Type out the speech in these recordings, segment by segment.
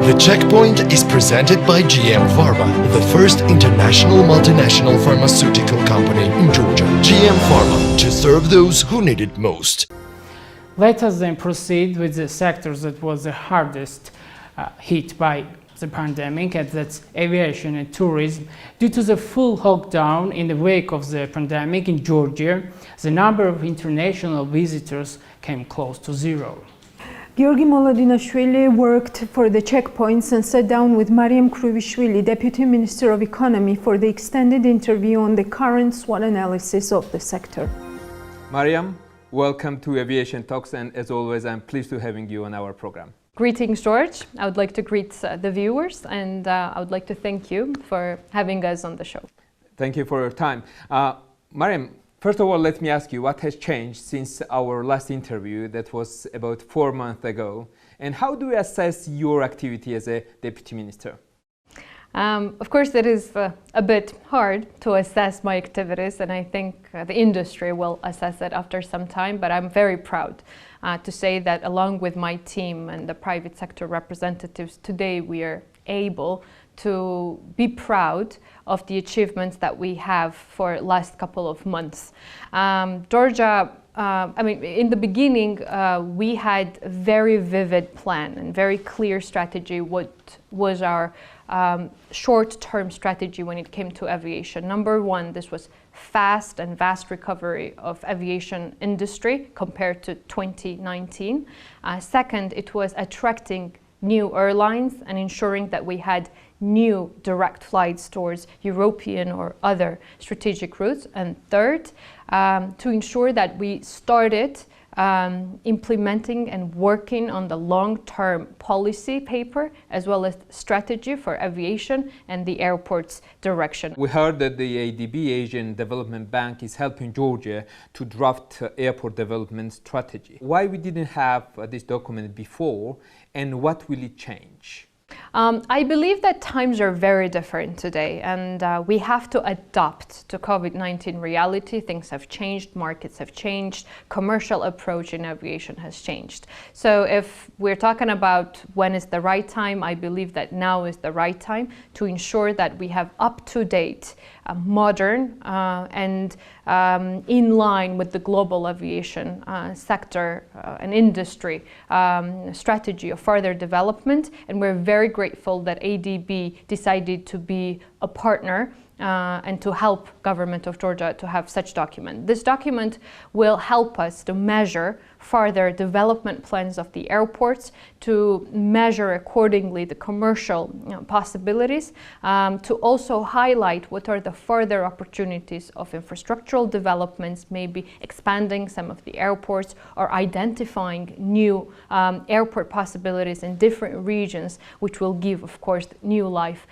The Checkpoint is presented by GM Pharma, the first international multinational pharmaceutical company in Georgia. GM Pharma, to serve those who need it most. Let us then proceed with the sectors that was the hardest hit by the pandemic, and that's aviation and tourism. Due to the full lockdown in the wake of the pandemic in Georgia, the number of international visitors came close to zero. Giorgi Molodinashvili worked for the checkpoints and sat down with Mariam Kvrivishvili, Deputy Minister of Economy, for the extended interview on the current SWOT analysis of the sector. Mariam, welcome to Aviation Talks, and as always, I'm pleased to having you on our program. Greetings, George. I would like to greet the viewers, and I would like to thank you for having us on the show. Thank you for your time. Mariam, first of all, let me ask you, what has changed since our last interview that was about 4 months ago, and how do you assess your activity as a Deputy Minister? Of course, it is a bit hard to assess my activities, and I think the industry will assess it after some time, but I'm very proud to say that along with my team and the private sector representatives, today we are able to be proud of the achievements that we have for the last couple of months. Georgia, in the beginning, we had a very vivid plan and very clear strategy what was our short-term strategy when it came to aviation. Number one, this was fast and vast recovery of aviation industry compared to 2019. Second, it was attracting new airlines and ensuring that we had new direct flights towards European or other strategic routes. And third, to ensure that we started implementing and working on the long-term policy paper as well as strategy for aviation and the airport's direction. We heard that the ADB, Asian Development Bank, is helping Georgia to draft airport development strategy. Why we didn't have this document before, and what will it change? I believe that times are very different today, and we have to adapt to COVID-19 reality. Things have changed, markets have changed, commercial approach in aviation has changed. So if we're talking about when is the right time, I believe that now is the right time to ensure that we have up-to-date, modern and in line with the global aviation sector and industry strategy of further development. And we're very grateful that ADB decided to be a partner and to help government of Georgia to have such document. This document will help us to measure further development plans of the airports, to measure accordingly the commercial possibilities, to also highlight what are the further opportunities of infrastructural developments, maybe expanding some of the airports or identifying new airport possibilities in different regions, which will give, of course, new life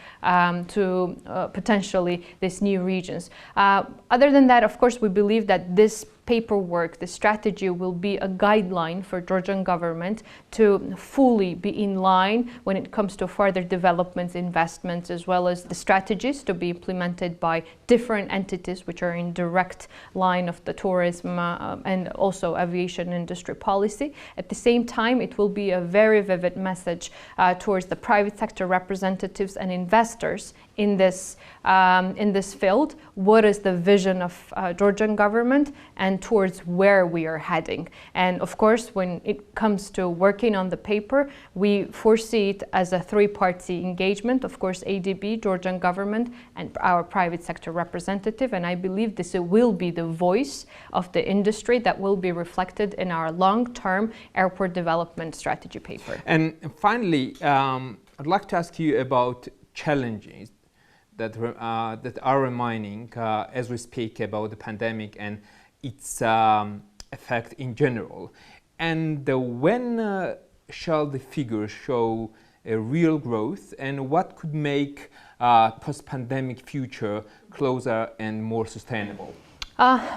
to potentially these new regions. Other than that, of course, we believe that this paperwork, the strategy will be a guideline for Georgian government to fully be in line when it comes to further developments, investments, as well as the strategies to be implemented by different entities which are in direct line of the tourism and also aviation industry policy. At the same time, it will be a very vivid message towards the private sector representatives and investors in this field. What is the vision of Georgian government and towards where we are heading? And of course, when it comes to working on the paper, we foresee it as a three-party engagement. Of course, ADB, Georgian government, and our private sector representative. And I believe this will be the voice of the industry that will be reflected in our long-term airport development strategy paper. And finally, I'd like to ask you about challenges that are remaining as we speak about the pandemic and its effect in general. And when shall the figures show a real growth, and what could make post-pandemic future closer and more sustainable?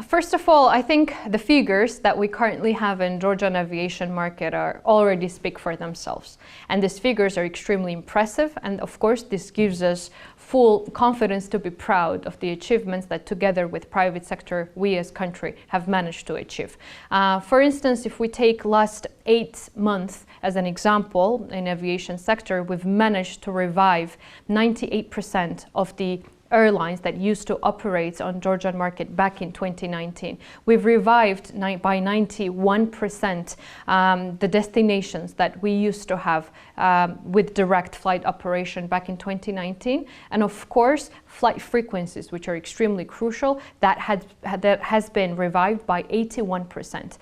First of all, I think the figures that we currently have in Georgian aviation market are already speak for themselves. And these figures are extremely impressive. And of course, this gives us full confidence to be proud of the achievements that together with private sector, we as country have managed to achieve. For instance, if we take last 8 months as an example in aviation sector, we've managed to revive 98% of the airlines that used to operate on Georgian market back in 2019. We've revived by 91% the destinations that we used to have with direct flight operation back in 2019. And of course, flight frequencies, which are extremely crucial, that has been revived by 81%.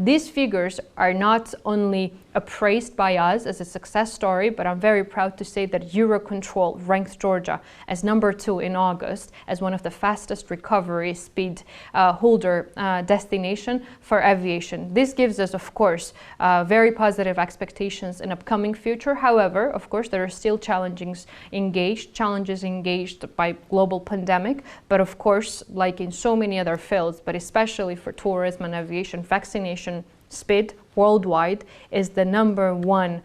These figures are not only appraised by us as a success story, but I'm very proud to say that Eurocontrol ranked Georgia as number 2 in August as one of the fastest recovery speed holder destination for aviation. This gives us, of course, very positive expectations in upcoming future. However, of course, there are still challenges engaged by global pandemic. But of course, like in so many other fields, but especially for tourism and aviation, vaccination speed worldwide is the number 1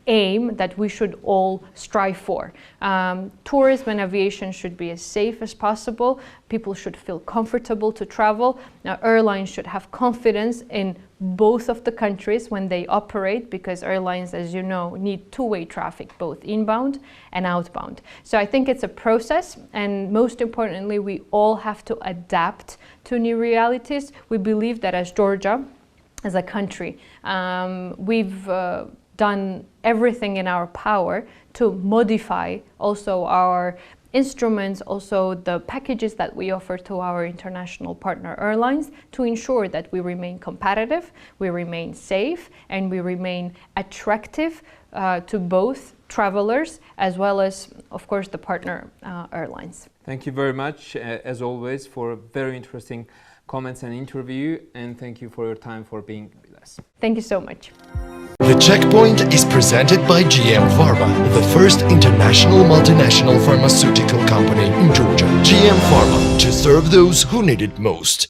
aim that we should all strive for. Tourism and aviation should be as safe as possible. People should feel comfortable to travel. Now, airlines should have confidence in both of the countries when they operate, because airlines, as you know, need two-way traffic, both inbound and outbound. So I think it's a process, and most importantly, we all have to adapt to new realities. We believe that as Georgia, as a country, we've done everything in our power to modify also our instruments, also the packages that we offer to our international partner airlines, to ensure that we remain competitive, we remain safe, and we remain attractive to both travelers as well as, of course, the partner airlines. Thank you very much, as always, for a very interesting comments and interview, and thank you for your time for being with us. Thank you so much. The Checkpoint is presented by GM Pharma, the first international multinational pharmaceutical company in Georgia. GM Pharma, to serve those who need it most.